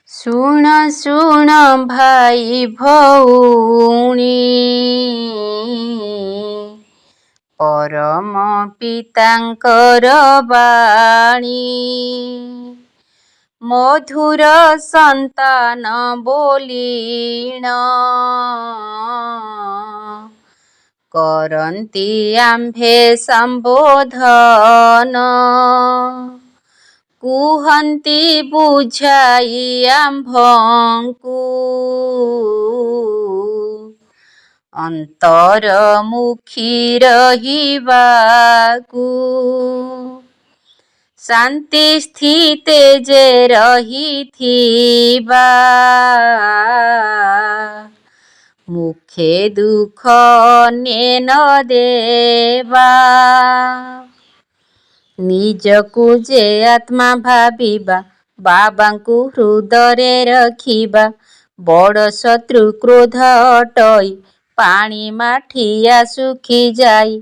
ଶୁଣ ଶୁଣ ଭାଇ ଭଉଣୀ, ପରମ ପିତାଙ୍କର ବାଣୀ। ମଧୁର ସନ୍ତାନ ବୋଲିଣ କରନ୍ତି ଆମ୍ଭେ ସମ୍ବୋଧନ। କୁହନ୍ତି ବୁଝାଇ ଆମ୍ଭଙ୍କୁ ଅନ୍ତରମୁଖୀ ରହିବାକୁ। ଶାନ୍ତି ସ୍ଥିତେ ଯେ ରହିଥିବା, ମୁଖେ ଦୁଃଖ ନ ଦେବା। ନିଜକୁ ଯେ ଆତ୍ମା ଭାବିବା, ବାବାଙ୍କୁ ହୃଦୟରେ ରଖିବା। ବଡ଼ ଶତ୍ରୁ କ୍ରୋଧ ଅଟଇ, ପାଣି ମାଠିଆ ଶୁଖିଯାଇ।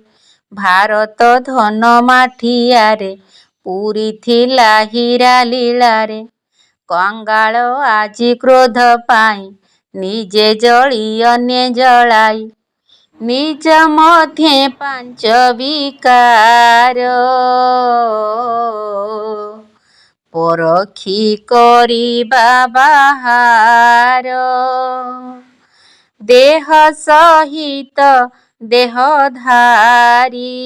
ଭାରତ ଧନ ମାଠିଆରେ, ପୂରିଥିଲା ହୀରା ଲୀଳାରେ। କଙ୍ଗାଳ ଆଜି କ୍ରୋଧ ପାଇଁ, ନିଜେ ଜଳି ଅନ୍ୟେ ଜଳାଇ। ନିଜ ମଧ୍ୟେ ପାଞ୍ଚ ବିକାର, ପରଖି କରିବା ବାହାର। ଦେହ ସହିତ ଦେହଧାରୀ,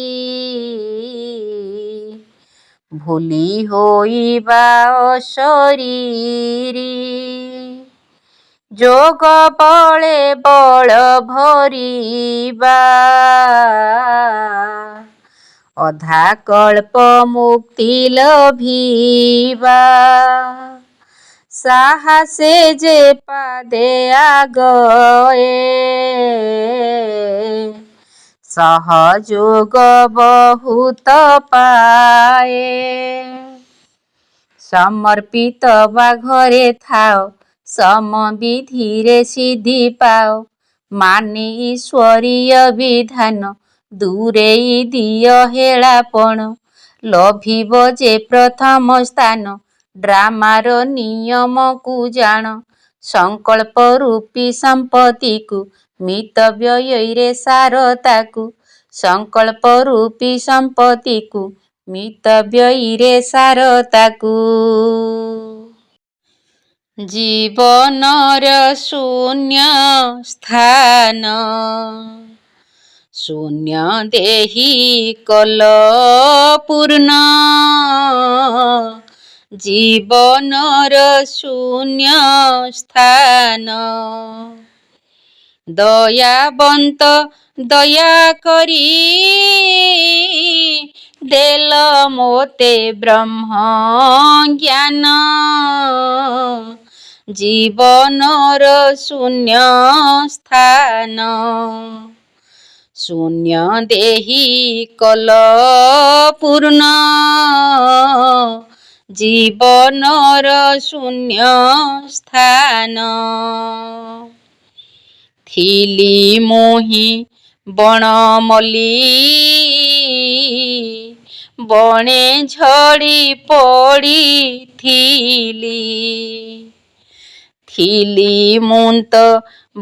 ଭୁଲି ହୋଇବା ଅଶରୀରୀ। ଯୋଗ ବଳେ ବଳ ଭରିବା, ଅଧା କଳ୍ପ ମୁକ୍ତି ଲଭିବା। ସାହସେ ଯେ ପାଦେ ଆଗଏ, ସହଯୋଗ ବହୁତ ପାଏ। ସମର୍ପିତ ବାଘରେ ଥାଅ, ସମବିଧିରେ ସିଦ୍ଧି ପାଅ। ମାନି ଈଶ୍ୱରୀୟ ବିଧାନ, ଦୂରେଇ ଦିଅ ହେଳାପଣ। ଲଭିବ ଯେ ପ୍ରଥମ ସ୍ଥାନ, ଡ୍ରାମାର ନିୟମକୁ ଜାଣ। ସଂକଳ୍ପ ରୂପୀ ସମ୍ପତ୍ତିକୁ, ମିତବ୍ୟୟରେ ସାର ତାକୁ। ସଂକଳ୍ପ ରୂପୀ ସମ୍ପତ୍ତିକୁ, ମିତବ୍ୟୟରେ ସାର ତାକୁ। ଜୀବନର ଶୂନ୍ୟ ସ୍ଥାନ, ଶୂନ୍ୟ ଦେହି କଲ ପୂର୍ଣ୍ଣ। ଜୀବନର ଶୂନ୍ୟ ସ୍ଥାନ, ଦୟାବନ୍ତ ଦୟାକରି ଦେଲ ମୋତେ ବ୍ରହ୍ମ ଜ୍ଞାନ। ଜୀବନର ଶୂନ୍ୟ ସ୍ଥାନ, ଶୂନ୍ୟ ଦେହି କଲ ପୂର୍ଣ୍ଣ। ଜୀବନର ଶୂନ୍ୟ ସ୍ଥାନ, ଥିଲି ମୁହିଁ ବଣମଲ୍ଲୀ, ବଣେ ଝଡ଼ି ପଡ଼ିଥିଲି। ଥିଲି ମୁଁ ତ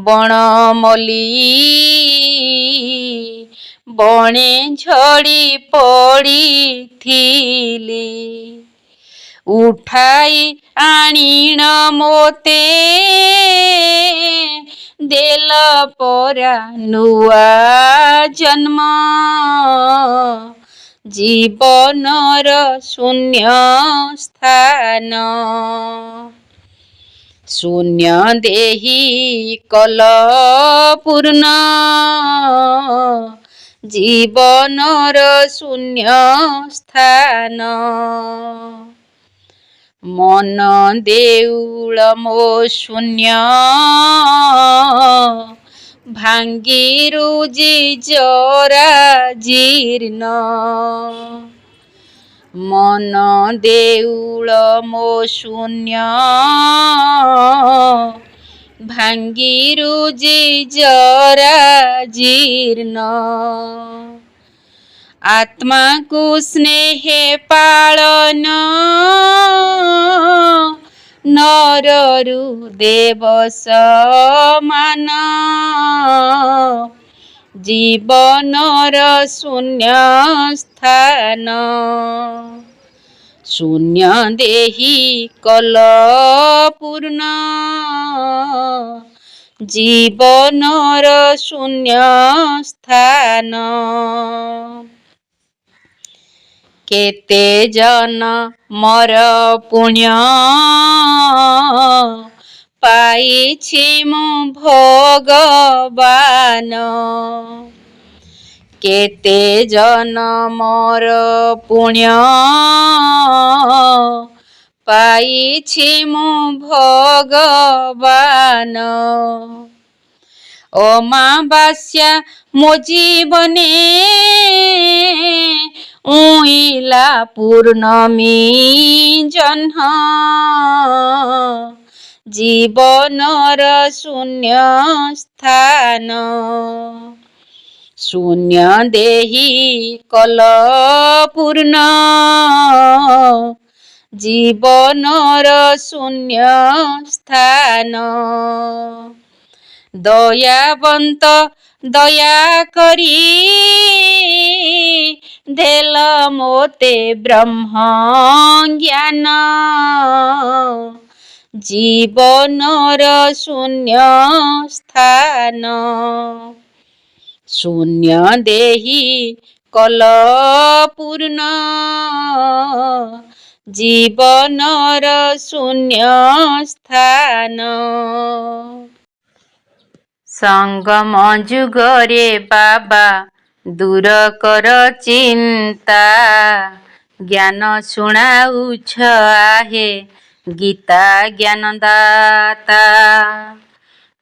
ବଣମଲ୍ଲୀ, ବଣେ ଝଡ଼ି ପଡ଼ିଥିଲି। ଉଠାଇ ଆଣିଣ ମୋତେ, ଦେଲ ପରା ନୂଆ ଜନ୍ମ। ଜୀବନର ଶୂନ୍ୟ ସ୍ଥାନ, ଶୂନ୍ୟ ଦେହି କଲ ପୂର୍ଣ୍ଣ। ଜୀବନର ଶୂନ୍ୟ ସ୍ଥାନ, ମନ ଦେଉଳ ମୋ ଶୂନ୍ୟ। ଭାଙ୍ଗିରୁଜି ଜରା ଜୀର୍ଣ୍ଣ। ମନ ଦେଉଳ ମୋ ଶୂନ୍ୟ। ଭାଙ୍ଗିରୁଜି ଜରା ଜୀର୍ଣ୍ଣ। ଆତ୍ମାକୁ ସ୍ନେହେ ପାଳନ, ନ ନରରୁ ଦେବ ସମାନ ଜୀବନର ଶୂନ୍ୟ ସ୍ଥାନ ଶୂନ୍ୟ ଦେହି କଲ ପୂର୍ଣ୍ଣ ଜୀବନର ଶୂନ୍ୟ ସ୍ଥାନ କେତେ ଜନମର ପୁଣ୍ୟ ପାଇଛି ମୁଁ ଭଗବାନ କେତେ ଜନମର ପୁଣ୍ୟ ପାଇଛି ମୁଁ ଭଗବାନ ଅମାବାସ୍ୟା ମୋ ଜୀବନେ ଉଇଲା ପୂର୍ଣ୍ଣମୀ ଜହ୍ନ ଜୀବନର ଶୂନ୍ୟ ସ୍ଥାନ ଶୂନ୍ୟ ଦେହି କଲ ପୂର୍ଣ୍ଣ ଜୀବନର ଶୂନ୍ୟ ସ୍ଥାନ ଦୟାବନ୍ତ ଦୟା କରି ଦେଲ ମୋତେ ବ୍ରହ୍ମ ଜ୍ଞାନ ଜୀବନର ଶୂନ୍ୟ ସ୍ଥାନ ଶୂନ୍ୟ ଦେହି କଲ ପୂର୍ଣ୍ଣ ଜୀବନର ଶୂନ୍ୟ ସ୍ଥାନ ସଙ୍ଗମ ଯୁଗରେ ବାବା ଦୂର କର ଚିନ୍ତା ଜ୍ଞାନ ଶୁଣାଉଛ ଆହେ ଗୀତା ଜ୍ଞାନଦାତା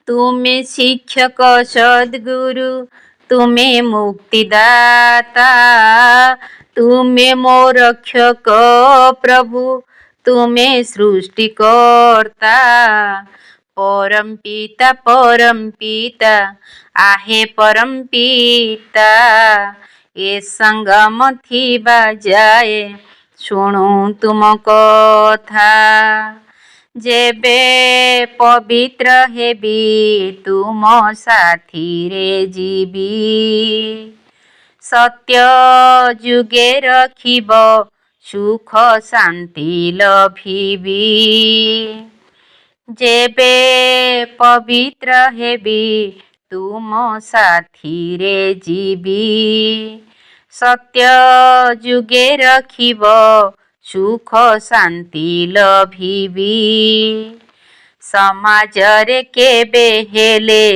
ତୁମେ ଶିକ୍ଷକ ସଦ୍ଗୁରୁ ତୁମେ ମୁକ୍ତିଦାତା ତୁମେ ମୋ ରକ୍ଷକ ପ୍ରଭୁ ତୁମେ ସୃଷ୍ଟିକର୍ତ୍ତା परम पिता आहे परम पिता ए संगम थिबा जाए शुणु तुम कथा जेबे पवित्र हेबी तुम साथी रे जीवी सत्य जुगे रखिब सुख शांति लभिबी जेबे पवित्र हेबी तुम साथी रे जीवी सत्य जुगे रखिब सुख शांति लभिबी समाज रे केबे हेले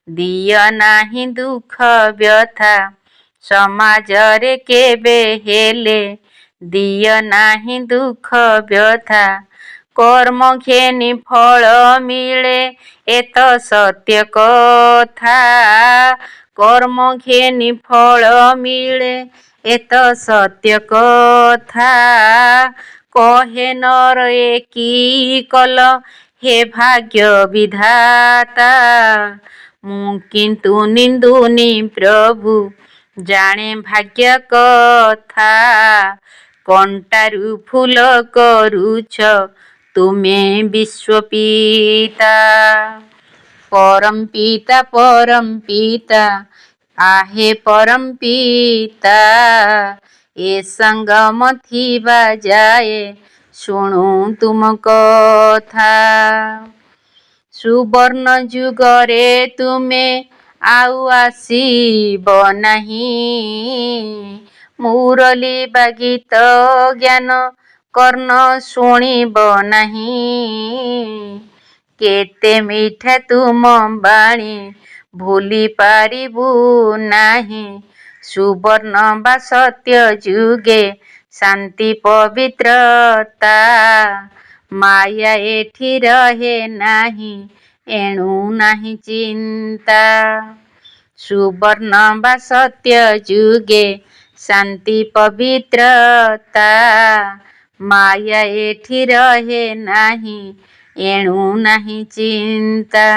दिय नाही दुख व्यथा समाज रे केबे हेले दिय नाही दुख व्यथा कर्म घेनी फल मिले एत सत्य कथा कर्म घेनी फल मिले एत सत्य कथा कहे नर एकी कल हे भाग्य विधाता मु किंतु निंदुनी प्रभु जाने भाग्य कथा कंटारू फूल करूछ तुमे विश्वपिता परम पिता आहे परम पिता ए संगम थिबा जाए शुणु तुम कथा सुवर्ण जुगरे तुमे आउ आसीब नहीं मुरली बागीत ज्ञान कर्ण शुणिब नहीं केते मीठा तुम बाणी भूली पारिबु नहीं सुवर्ण बा सत्य जुगे शांति पवित्रता माया एठी रहे नहीं एणु नहीं चिंता सुवर्ण बा सत्य जुगे शांति पवित्रता माया एठी रहे नहीं एणु नहीं चिंता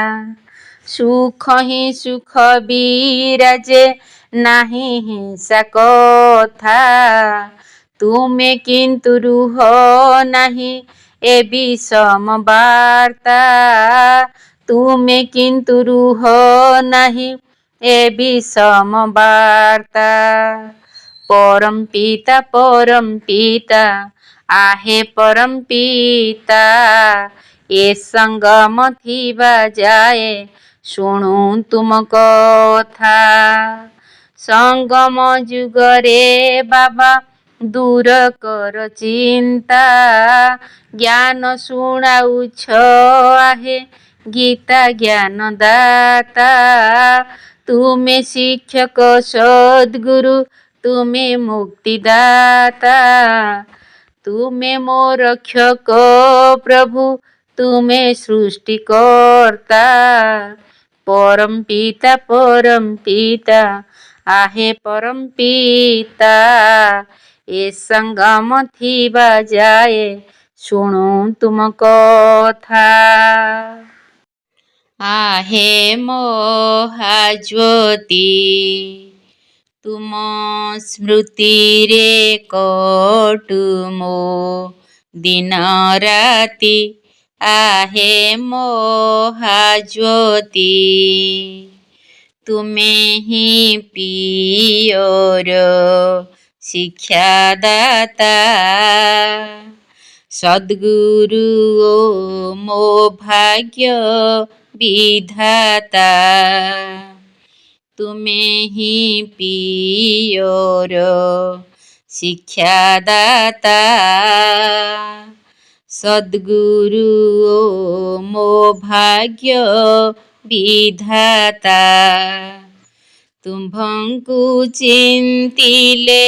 सुख ही सुख विराजे नहीं हिंसा कथा तुमे किंतु रुह नहीं ଏ ବିଷମ ବାର୍ତ୍ତା। ତୁମେ କିନ୍ତୁ ରୁହ ନାହିଁ ଏ ବିଷମ ବାର୍ତ୍ତା। ପରମ ପିତା आहे परम पिता। ଏ ସଙ୍ଗମ ଥିବା ଯାଏ ଶୁଣୁ ତୁମ କଥା। ସଙ୍ଗମ ଯୁଗରେ ବାବା ଦୂର କର ଚିନ୍ତା। ଜ୍ଞାନ ଶୁଣାଉଛ आहे ଗୀତା ଜ୍ଞାନ ଦାତା। ତୁମେ ଶିକ୍ଷକ ସଦ୍ଗୁରୁ ତୁମେ ମୁକ୍ତିଦାତା। ତୁମେ ମୋ ରକ୍ଷକ ପ୍ରଭୁ ତୁମେ ସୃଷ୍ଟିକର୍ତ୍ତା। ପରମ ପିତା आहे परम पिता। ଏ ସଙ୍ଗମ ଥିବା ଯାଏ ଶୁଣୁ ତୁମ କଥା। आहे ମହାଜ୍ୟୋତି ତୁମ ସ୍ମୃତିରେ କଟୁ ମୋ ଦିନ ରାତି। आहे ମହାଜ୍ୟୋତି ତୁମେ ହିଁ ପିଓର ଶିକ୍ଷାଦାତା। ସଦ୍ଗୁରୁ ଓ ମୋ ଭାଗ୍ୟ ବିଧାତା। ତୁମେ ହିଁ ପିଓର ଶିକ୍ଷାଦାତା। ସଦ୍ଗୁରୁ ଓ ମୋ ଭାଗ୍ୟ ବିଧାତା। ତୁମ୍ଭଙ୍କୁ ଚିନ୍ତିଲେ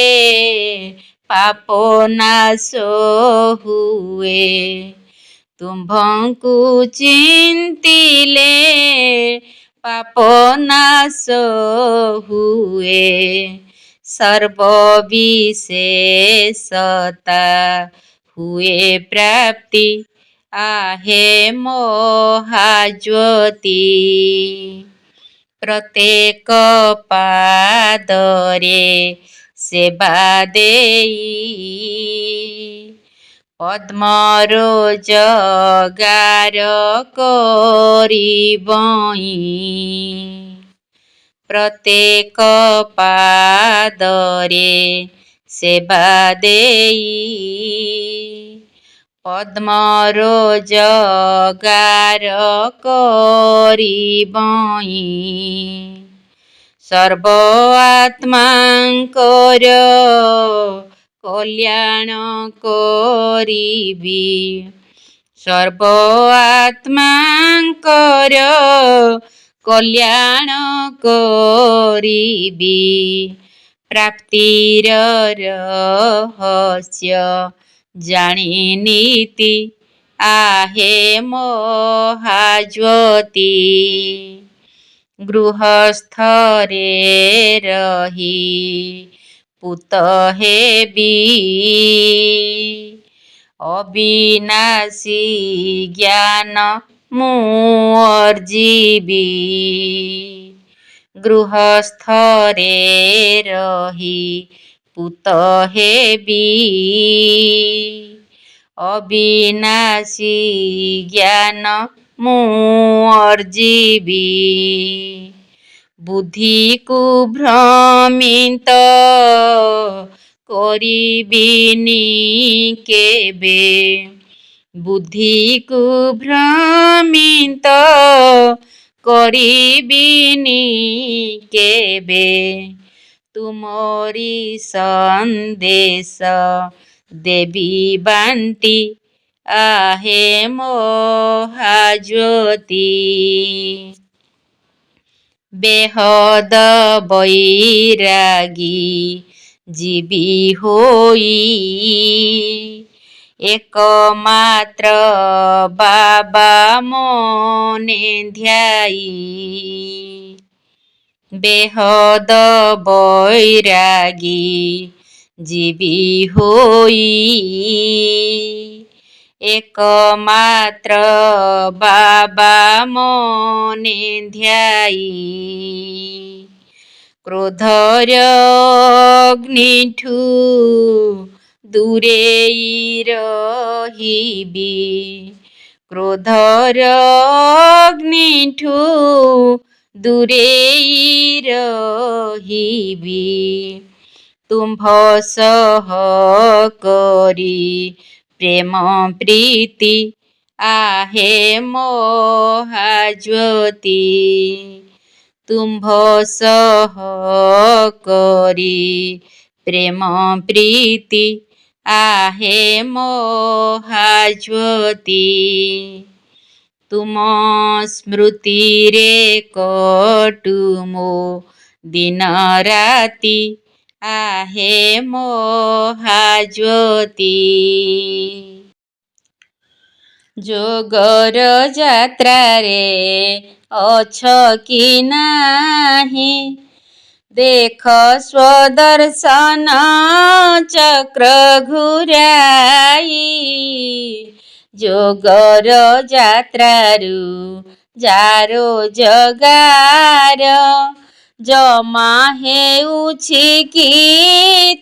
ପାପ ନାଶ ହୁଏ। ତୁମ୍ଭଙ୍କୁ ଚିନ୍ତିଲେ ପାପ ନାଶ ହୁଏ। ସର୍ବବିଶେଷତା ହୁଏ ପ୍ରାପ୍ତି। आहे ମହାଜ୍ୟୋତି ପ୍ରତ୍ୟେକ ପାଦରେ ସେବା ଦେଇ। ପଦ୍ମରୋଜଗାର କରିବଇଁ। ପ୍ରତ୍ୟେକ ପାଦରେ ସେବା ଦେଇ। ପଦ୍ମରୋଜଗାର କରିବଇଁ। ସର୍ବ ଆତ୍ମାଙ୍କର କଲ୍ୟାଣ କରିବି। ସର୍ବ ଆତ୍ମାଙ୍କର କଲ୍ୟାଣ କରିବି। ପ୍ରାପ୍ତିର ରହସ୍ୟ ଜାଣି ନୀତି। आहे ମହାଜ୍ୟୋତି ଗୃହସ୍ଥରେ ରହି ପୂତ ହେବି। ଅବିନାଶୀ ଜ୍ଞାନ ମୁଁ ଅର୍ଜିବି। ଗୃହସ୍ଥରେ ରହି ପୂତ ହେବି। ଅବିନାଶୀ ଜ୍ଞାନ ମୁଁ ଅର୍ଜିବି। ବୁଦ୍ଧିକୁ ଭ୍ରମିତ କରିବିନି କେବେ। ବୁଦ୍ଧିକୁ ଭ୍ରମିତ କରିବିନି କେବେ। ତୁମରି ସନ୍ଦେଶ ଦେବି ବାଣ୍ଟି। आहे ମହାଜ୍ୟୋତି ବେହଦ ବୈରାଗୀ ଜୀବି ହୋଇ। ଏକମାତ୍ର ବାବା ମନେ ଧ୍ୟାଇ। ବେହଦ ବୈରାଗୀ ଜୀବି ହୋଇ। ଏକମାତ୍ର ବାବା ମନେ ଧ୍ୟାଇ। କ୍ରୋଧର ଅଗ୍ନିଠୁ ଦୂରେଇ ରହିବି। କ୍ରୋଧର ଅଗ୍ନିଠୁ ଦୂରେଇ ରହିବି। ତୁମ୍ଭ ସହ କରି ପ୍ରେମ ପ୍ରୀତି आहे ମହାଜ୍ୟୋତି। ତୁମ୍ଭ ସହ କରି ପ୍ରେମ ପ୍ରୀତି आहे ମହାଜ୍ୟୋତି। ତୁମ ସ୍ମୃତିରେ କଟୁ ମୋ ଦିନ ରାତି आहे ମହାଜ୍ୟୋତି। ଯୋଗର ଯାତ୍ରାରେ ଅଛ କି ନାହିଁ, ଦେଖ ସ୍ୱଦର୍ଶନ ଚକ୍ର ଘୁରାଇ। ଯୋଗର ଯାତ୍ରାରୁ ଯାର ଜଗାର ଜମା ହେଉଛି କି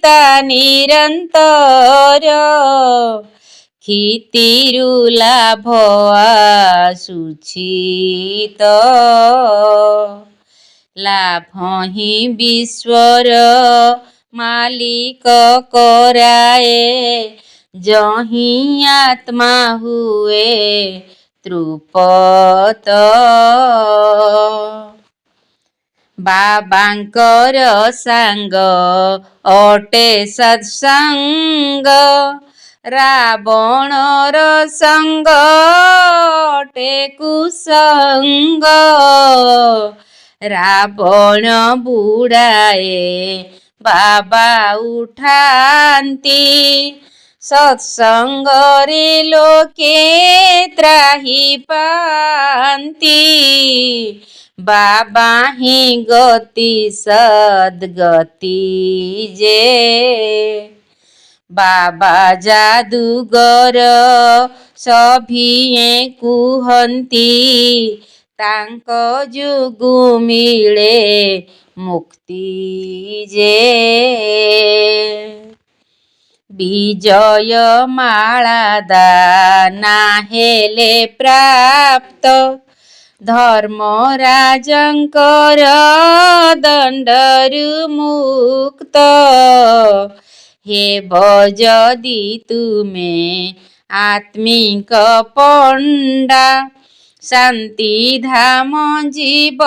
ତା ନିରନ୍ତର। କ୍ଷିତିରୁ ଲାଭ ଆସୁଛି ତ, ଲାଭ ହିଁ ବିଶ୍ୱର ମାଲିକ କରାଏ। ଯହିଁ ଆତ୍ମା ହୁଏ ତୃପ୍ତ। ବାବାଙ୍କର ସାଙ୍ଗ ଅଟେ ସତ୍ସଙ୍ଗ, ରାବଣର ସଙ୍ଗ ଅଟେ କୁସଙ୍ଗ। ରାବଣ ବୁଡ଼ାଏ ବାବା ଉଠାନ୍ତି, ସତ୍ସଙ୍ଗରେ ଲୋକେ ତ୍ରାହି ପାଆନ୍ତି। ବାବା ହିଁ ଗତି ସଦ୍ଗତି ଯେ, ବାବା ଯାଦୁଗର ସଭିଏଁ କୁହନ୍ତି। ତାଙ୍କ ଯୋଗୁ ମିଳେ ମୁକ୍ତି ଯେ। ବିଜୟ ମାଳା ଦାନା ହେଲେ ପ୍ରାପ୍ତ, ଧର୍ମରାଜଙ୍କର ଦଣ୍ଡରୁ ମୁକ୍ତ। ହେବ ଯଦି ତୁମେ ଆତ୍ମିକ ପଣ୍ଡା, ଶାନ୍ତି ଧାମ ଯିବ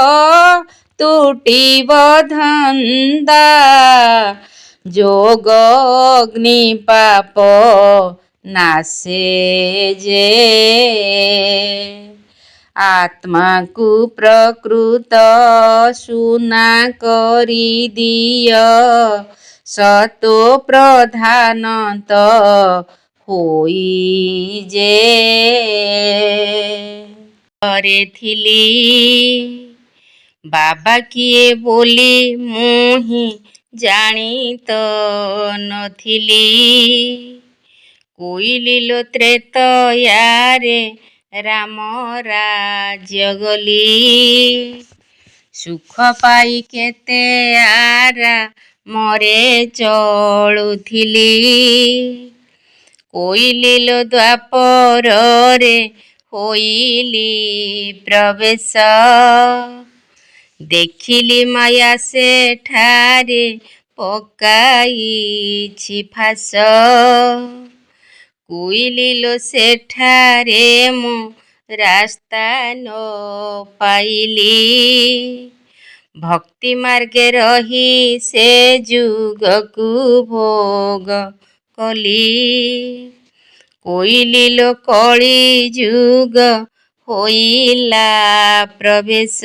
ତୁଟିବ ଧନ୍ଦା। ଯୋଗ ଅଗ୍ନି ପାପ ନାଶେ ଯେ, ଆତ୍ମାକୁ ପ୍ରକୃତ ସୁନା କରିଦିଅ। ସତୋ ପ୍ରଧାନତ ହୋଇ ଯେ। ଘରେ ଥିଲି ବାବା କିଏ ବୋଲି ମୁଁ ହିଁ ଜାଣି ତ ନଥିଲି। କୋଇଲିଲୋ ତ୍ରେତୟାରେ ରାମ ରାଜ୍ୟ ଗଲି, ସୁଖ ପାଇ କେତେ ଆରାମରେ ଚଳୁଥିଲି। କୋଇଲିଲୋ ଦ୍ୱାପରରେ ହୋଇଲି ପ୍ରବେଶ, ଦେଖିଲି ମାୟା ସେଠାରେ ପକାଇଛି ଫାଶ। କୋଇଲିଲୋ ସେଠାରେ ମୁଁ ରାସ୍ତା ନ ପାଇଲି, ଭକ୍ତି ମାର୍ଗେ ରହି ସେ ଯୁଗକୁ ଭୋଗ କଲି। କୋଇଲିଲୋ କଳି ଯୁଗ ହୋଇଲା ପ୍ରବେଶ,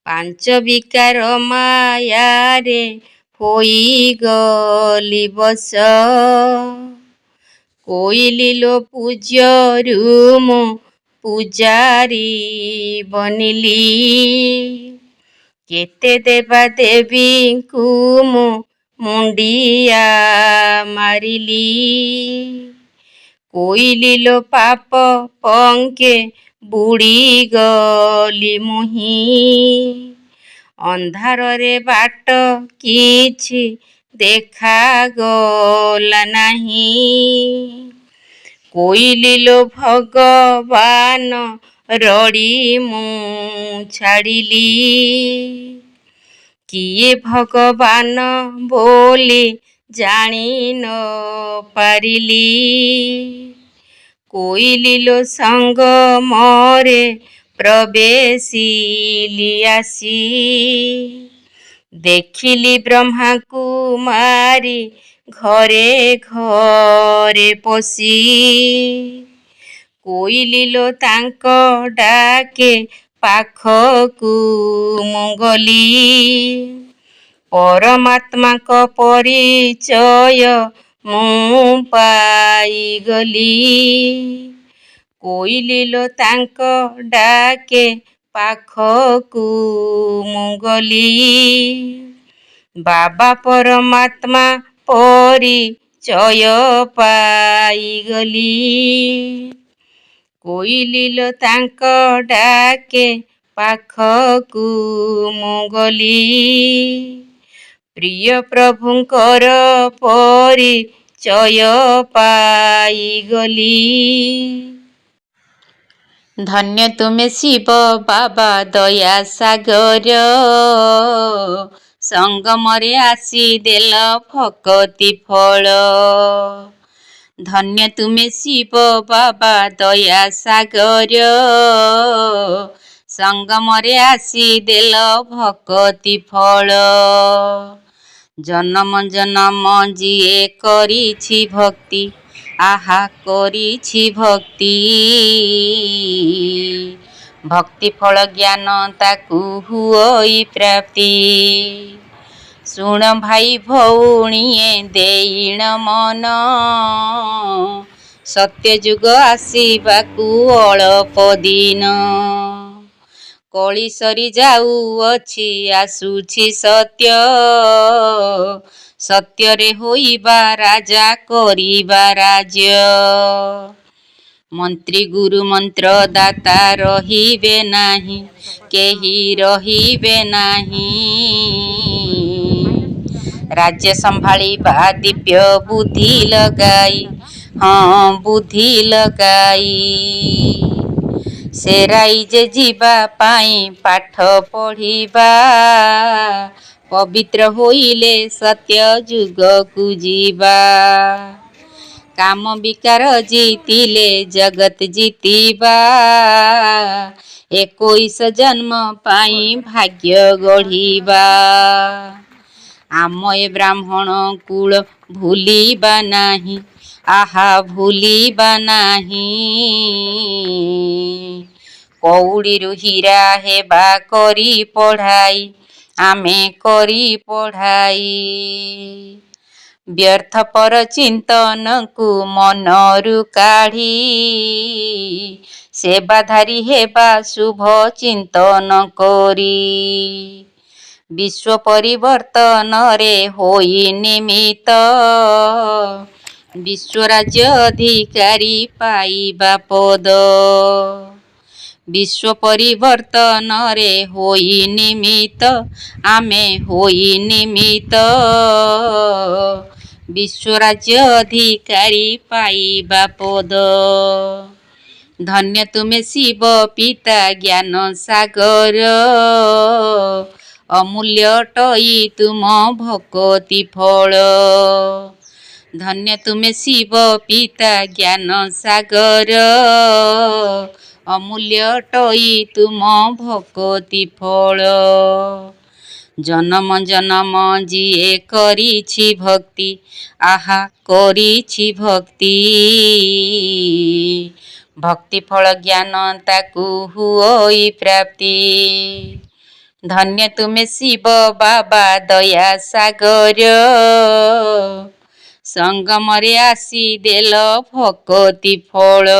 ପାଞ୍ଚ ବିକାର ମାୟାରେ ହୋଇଗଲି ବଶ। କୋଇଲିଲୋ ପୂଜ୍ୟରୁ ମୁଁ ପୂଜାରୀ ବନିଲି, କେତେ ଦେବା ଦେବୀଙ୍କୁ ମୁଁ ମୁଣ୍ଡିଆ ମାରିଲି। କୋଇଲିଲୋ ପାପ ପଙ୍କେ ବୁଡ଼ିଗଲି ମୁହିଁ, ଅନ୍ଧାରରେ ବାଟ କିଛି ଦେଖାଗଲା ନାହିଁ। କୋଇଲିଲୋ ଭଗବାନ ରଡ଼ି ମୁଁ ଛାଡ଼ିଲି। କିଏ ଭଗବାନ ବୋଲି ଜାଣି ନ ପାରିଲି। କୋଇଲିଲୋ ସଙ୍ଗମରେ ପ୍ରବେଶିଲି ଆସି। ଦେଖିଲି ବ୍ରହ୍ମା କୁମାରୀ ଘରେ ଘରେ ପଶି। କୋଇଲିଲୋ ତାଙ୍କ ଡାକେ ପାଖକୁ ମୁଁ ଗଲି। ପରମାତ୍ମାଙ୍କ ପରିଚୟ ମୁଁ ପାଇଗଲି। କୋଇଲିଲୋ ତାଙ୍କ ଡାକେ ପାଖକୁ ମୁଁ ଗଲି। ବାବା ପରମାତ୍ମା ପରିଚୟ ପାଇଗଲି। କୋଇଲିଲୋ ତାଙ୍କ ଡାକେ ପାଖକୁ ମୁଁ ଗଲି। ପ୍ରିୟ ପ୍ରଭୁଙ୍କର ପରିଚୟ ପାଇଗଲି। ଧନ୍ୟ ତୁମେ ଶିବ ବାବା ଦୟା ସାଗର। ସଙ୍ଗମରେ ଆସି ଦେଲ ଭକତି ଫଳ। ଧନ୍ୟ ତୁମେ ଶିବ ବାବା ଦୟା ସାଗର। ସଙ୍ଗମରେ ଆସି ଦେଲ ଭକତି ଫଳ। ଜନମ ଜନମ ଯିଏ କରିଛି ଭକ୍ତି, ଆହା କରିଛି ଭକ୍ତି। ଭକ୍ତି ଫଳ ଜ୍ଞାନ ତାକୁ ହୁଅଇ ପ୍ରାପ୍ତି। ଶୁଣ ଭାଇ ଭଉଣୀଏ ଦେଇଣ ମନ, ସତ୍ୟଯୁଗ ଆସିବାକୁ ଅଳପ ଦିନ। କଳି ସରି ଯାଉଅଛି ଆସୁଛି ସତ୍ୟ। ସତ୍ୟରେ ହୋଇବା ରାଜା କରିବା ରାଜ୍ୟ। ମନ୍ତ୍ରୀ ଗୁରୁ ମନ୍ତ୍ର ଦାତା ରହିବେ ନାହିଁ, କେହି ରହିବେ ନାହିଁ। ରାଜ୍ୟ ସମ୍ଭାଳିବା ଦିବ୍ୟ ବୁଦ୍ଧି ଲଗାଇ, ହଁ ବୁଦ୍ଧି ଲଗାଇ। ସେ ରାଇଜେ ଯିବା ପାଇଁ ପାଠ ପଢ଼ିବା, ପବିତ୍ର ହୋଇଲେ ସତ୍ୟ ଯୁଗକୁ ଯିବା। କାମ ବିକାର ଜିତିଲେ ଜଗତ ଜିତିବା, 21 ଜନ୍ମ ପାଇଁ ଭାଗ୍ୟ ଗଢ଼ିବା। ଆମ ଏ ବ୍ରାହ୍ମଣ କୁଳ ଭୁଲିବା ନାହିଁ, ଆହା ଭୁଲିବା ନାହିଁ। କଉଡ଼ିରୁ ହୀରା ହେବା କରି ପଢ଼ାଇ, ଆମେ କରି ପଢ଼ାଇ। ବ୍ୟର୍ଥ ପର ଚିନ୍ତନକୁ ମନରୁ କାଢ଼ି, ସେବାଧାରୀ ହେବା ଶୁଭ ଚିନ୍ତନ କରି। ବିଶ୍ୱ ପରିବର୍ତ୍ତନରେ ହୋଇ ନିମିତ୍ତ, ବିଶ୍ୱରାଜ୍ୟ ଅଧିକାରୀ ପାଇବା ପଦ। ବିଶ୍ୱ ପରିବର୍ତ୍ତନରେ ହୋଇ ନିମିତ୍ତ, ଆମେ ହୋଇ ନିମିତ୍ତ। ବିଶ୍ୱରାଜ୍ୟ ଅଧିକାରୀ ପାଇବା ପଦ। ଧନ୍ୟ ତୁମେ ଶିବ ପିତା ଜ୍ଞାନ ସାଗର। ଅମୂଲ୍ୟ ଅଟଇ ତୁମ ଭକତି ଫଳ। ଧନ୍ୟ ତୁମେ ଶିବ ପିତା ଜ୍ଞାନ ସାଗର। ଅମୂଲ୍ୟ ଅଟଇ ତୁମ ଭକତି ଫଳ। ଜନମ ଜନମ ଯିଏ କରିଛି ଭକ୍ତି, ଆହା କରିଛି ଭକ୍ତି। ଭକ୍ତି ଫଳ ଜ୍ଞାନ ତାକୁ ହୁଅଇ ପ୍ରାପ୍ତି। ଧନ୍ୟ ତୁମେ ଶିବ ବାବା ଦୟା ସାଗର। ସଙ୍ଗମରେ ଆସି ଦେଲ ଭକତି ଫଳ।